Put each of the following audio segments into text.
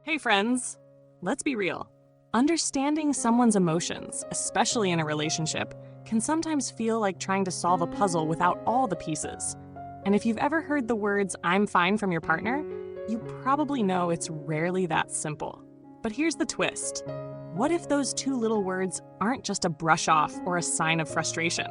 Hey friends, let's be real. Understanding someone's emotions, especially in a relationship, can sometimes feel like trying to solve a puzzle without all the pieces. And if you've ever heard the words, "I'm fine" from your partner, you probably know it's rarely that simple. But here's the twist. What if those two little words aren't just a brush off or a sign of frustration?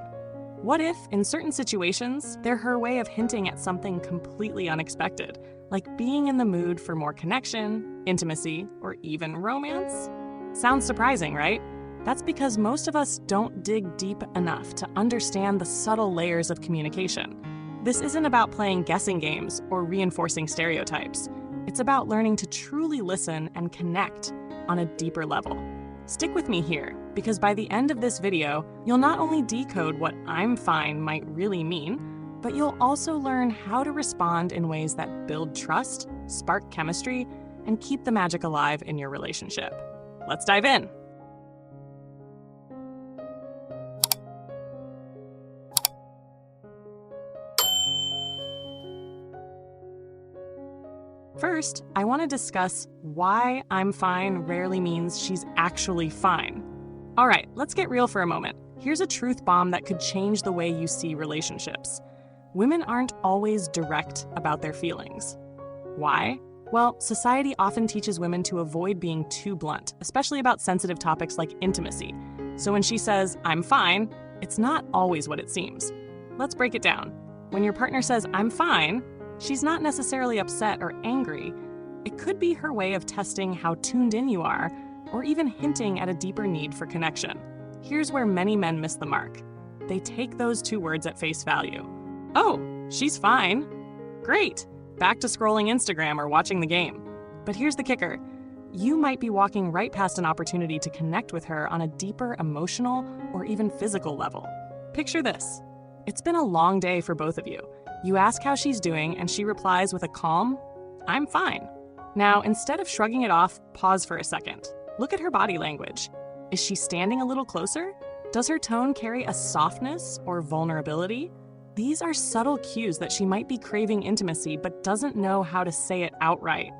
What if, in certain situations, they're her way of hinting at something completely unexpected, like being in the mood for more connection, intimacy, or even romance? Sounds surprising, right? That's because most of us don't dig deep enough to understand the subtle layers of communication. This isn't about playing guessing games or reinforcing stereotypes. It's about learning to truly listen and connect on a deeper level. Stick with me here, because by the end of this video, you'll not only decode what "I'm fine" might really mean, but you'll also learn how to respond in ways that build trust, spark chemistry, and keep the magic alive in your relationship. Let's dive in. First, I want to discuss why "I'm fine" rarely means she's actually fine. All right, let's get real for a moment. Here's a truth bomb that could change the way you see relationships. Women aren't always direct about their feelings. Why? Well, society often teaches women to avoid being too blunt, especially about sensitive topics like intimacy. So when she says, "I'm fine," it's not always what it seems. Let's break it down. When your partner says, "I'm fine," she's not necessarily upset or angry. It could be her way of testing how tuned in you are, or even hinting at a deeper need for connection. Here's where many men miss the mark. They take those two words at face value. Oh, she's fine. Great. Back to scrolling Instagram or watching the game. But here's the kicker. You might be walking right past an opportunity to connect with her on a deeper emotional or even physical level. Picture this. It's been a long day for both of you. You ask how she's doing, and she replies with a calm, "I'm fine." Now, instead of shrugging it off, pause for a second. Look at her body language. Is she standing a little closer? Does her tone carry a softness or vulnerability? These are subtle cues that she might be craving intimacy but doesn't know how to say it outright.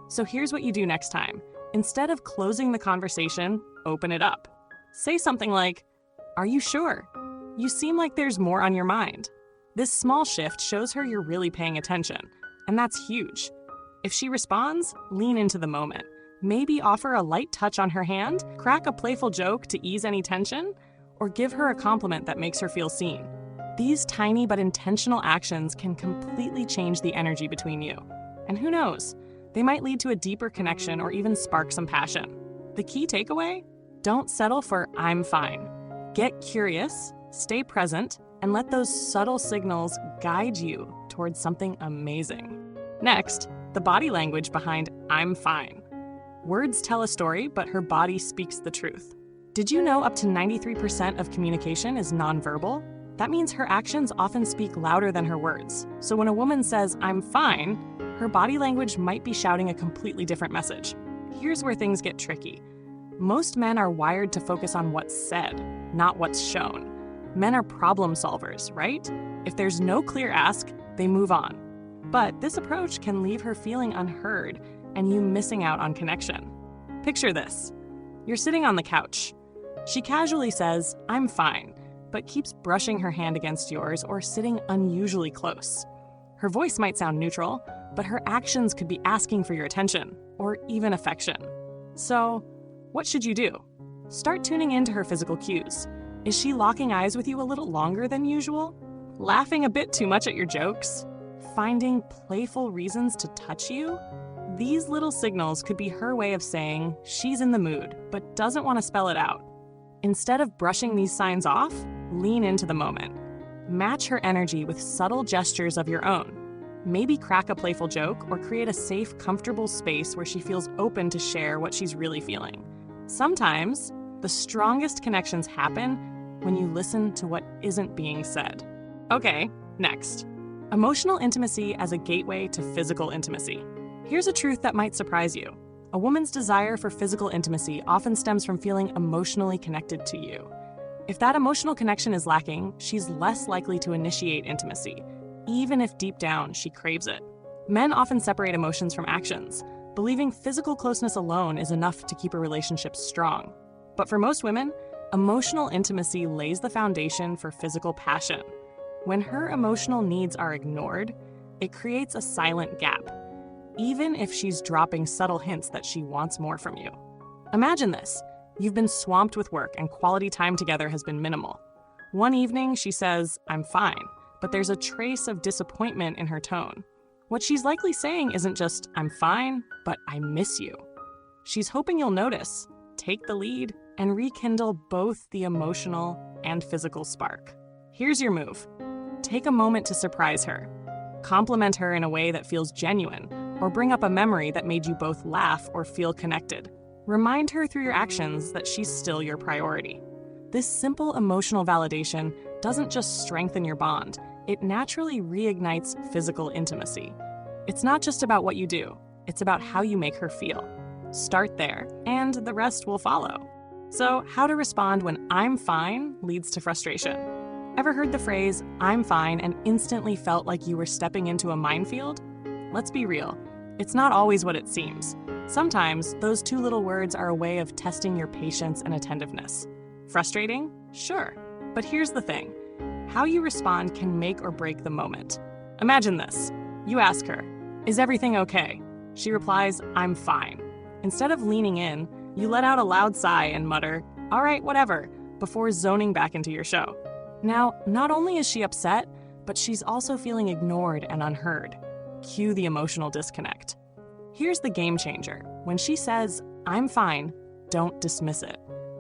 So here's what you do next time. Instead of closing the conversation, open it up. Say something like, "Are you sure? You seem like there's more on your mind." This small shift shows her you're really paying attention, and that's huge. If she responds, lean into the moment. Maybe offer a light touch on her hand, crack a playful joke to ease any tension, or give her a compliment that makes her feel seen. These tiny but intentional actions can completely change the energy between you. And who knows, they might lead to a deeper connection or even spark some passion. The key takeaway? Don't settle for "I'm fine." Get curious, stay present, and let those subtle signals guide you towards something amazing. Next, the body language behind "I'm fine." Words tell a story, but her body speaks the truth. Did you know up to 93% of communication is nonverbal? That means her actions often speak louder than her words. So when a woman says, "I'm fine," her body language might be shouting a completely different message. Here's where things get tricky. Most men are wired to focus on what's said, not what's shown. Men are problem solvers, right? If there's no clear ask, they move on. But this approach can leave her feeling unheard and you missing out on connection. Picture this. You're sitting on the couch. She casually says, "I'm fine," but keeps brushing her hand against yours or sitting unusually close. Her voice might sound neutral, but her actions could be asking for your attention or even affection. So, what should you do? Start tuning into her physical cues. Is she locking eyes with you a little longer than usual? Laughing a bit too much at your jokes? Finding playful reasons to touch you? These little signals could be her way of saying she's in the mood, but doesn't want to spell it out. Instead of brushing these signs off, lean into the moment. Match her energy with subtle gestures of your own. Maybe crack a playful joke or create a safe, comfortable space where she feels open to share what she's really feeling. Sometimes, the strongest connections happen when you listen to what isn't being said. Okay, next. Emotional intimacy as a gateway to physical intimacy. Here's a truth that might surprise you. A woman's desire for physical intimacy often stems from feeling emotionally connected to you. If that emotional connection is lacking, she's less likely to initiate intimacy, even if deep down she craves it. Men often separate emotions from actions. Believing physical closeness alone is enough to keep a relationship strong. But for most women, emotional intimacy lays the foundation for physical passion. When her emotional needs are ignored, it creates a silent gap, even if she's dropping subtle hints that she wants more from you. Imagine this. You've been swamped with work and quality time together has been minimal. One evening, she says, "I'm fine," but there's a trace of disappointment in her tone. What she's likely saying isn't just, "I'm fine," but "I miss you." She's hoping you'll notice, take the lead, and rekindle both the emotional and physical spark. Here's your move. Take a moment to surprise her. Compliment her in a way that feels genuine, or bring up a memory that made you both laugh or feel connected. Remind her through your actions that she's still your priority. This simple emotional validation doesn't just strengthen your bond, it naturally reignites physical intimacy. It's not just about what you do, it's about how you make her feel. Start there, and the rest will follow. So, how to respond when "I'm fine" leads to frustration. Ever heard the phrase, "I'm fine," and instantly felt like you were stepping into a minefield? Let's be real, it's not always what it seems. Sometimes, those two little words are a way of testing your patience and attentiveness. Frustrating? Sure. But here's the thing. How you respond can make or break the moment. Imagine this. You ask her, "Is everything okay?" She replies, "I'm fine." Instead of leaning in, you let out a loud sigh and mutter, "All right, whatever," before zoning back into your show. Now, not only is she upset, but she's also feeling ignored and unheard. Cue the emotional disconnect. Here's the game changer. When she says, "I'm fine," don't dismiss it.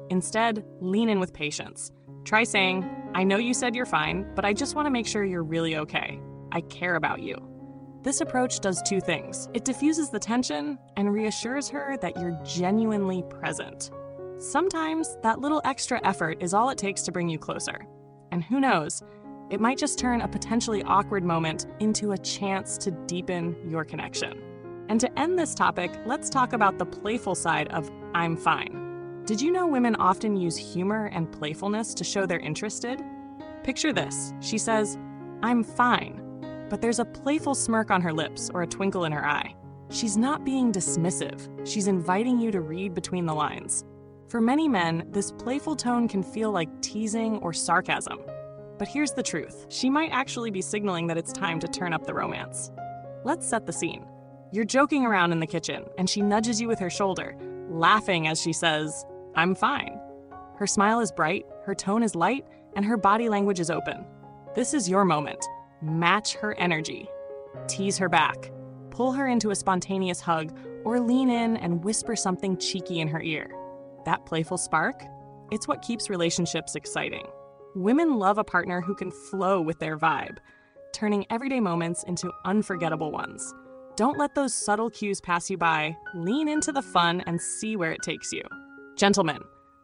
Instead, lean in with patience. Try saying, "I know you said you're fine, but I just want to make sure you're really okay. I care about you." This approach does two things. It diffuses the tension and reassures her that you're genuinely present. Sometimes that little extra effort is all it takes to bring you closer. And who knows, it might just turn a potentially awkward moment into a chance to deepen your connection. And to end this topic, let's talk about the playful side of "I'm fine." Did you know women often use humor and playfulness to show they're interested? Picture this. She says, "I'm fine," but there's a playful smirk on her lips or a twinkle in her eye. She's not being dismissive. She's inviting you to read between the lines. For many men, this playful tone can feel like teasing or sarcasm. But here's the truth. She might actually be signaling that it's time to turn up the romance. Let's set the scene. You're joking around in the kitchen, and she nudges you with her shoulder, laughing as she says, "I'm fine." Her smile is bright, her tone is light, and her body language is open. This is your moment. Match her energy. Tease her back. Pull her into a spontaneous hug, or lean in and whisper something cheeky in her ear. That playful spark? It's what keeps relationships exciting. Women love a partner who can flow with their vibe, turning everyday moments into unforgettable ones. Don't let those subtle cues pass you by. Lean into the fun and see where it takes you. Gentlemen,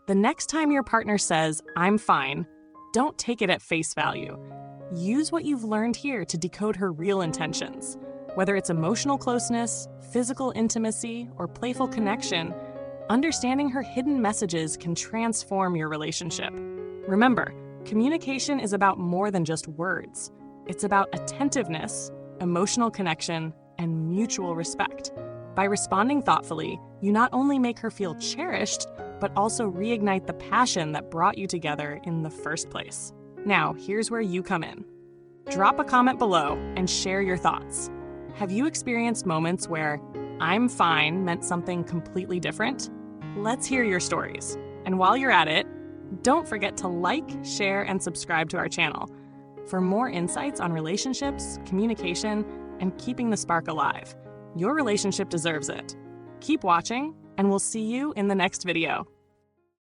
the next time your partner says, "I'm fine," don't take it at face value. Use what you've learned here to decode her real intentions. Whether it's emotional closeness, physical intimacy, or playful connection, understanding her hidden messages can transform your relationship. Remember, communication is about more than just words. It's about attentiveness, emotional connection, and mutual respect. By responding thoughtfully, you not only make her feel cherished, but also reignite the passion that brought you together in the first place. Now, here's where you come in. Drop a comment below and share your thoughts. Have you experienced moments where "I'm fine" meant something completely different? Let's hear your stories. And while you're at it, don't forget to like, share, and subscribe to our channel for more insights on relationships, communication, and keeping the spark alive. Your relationship deserves it. Keep watching, and we'll see you in the next video.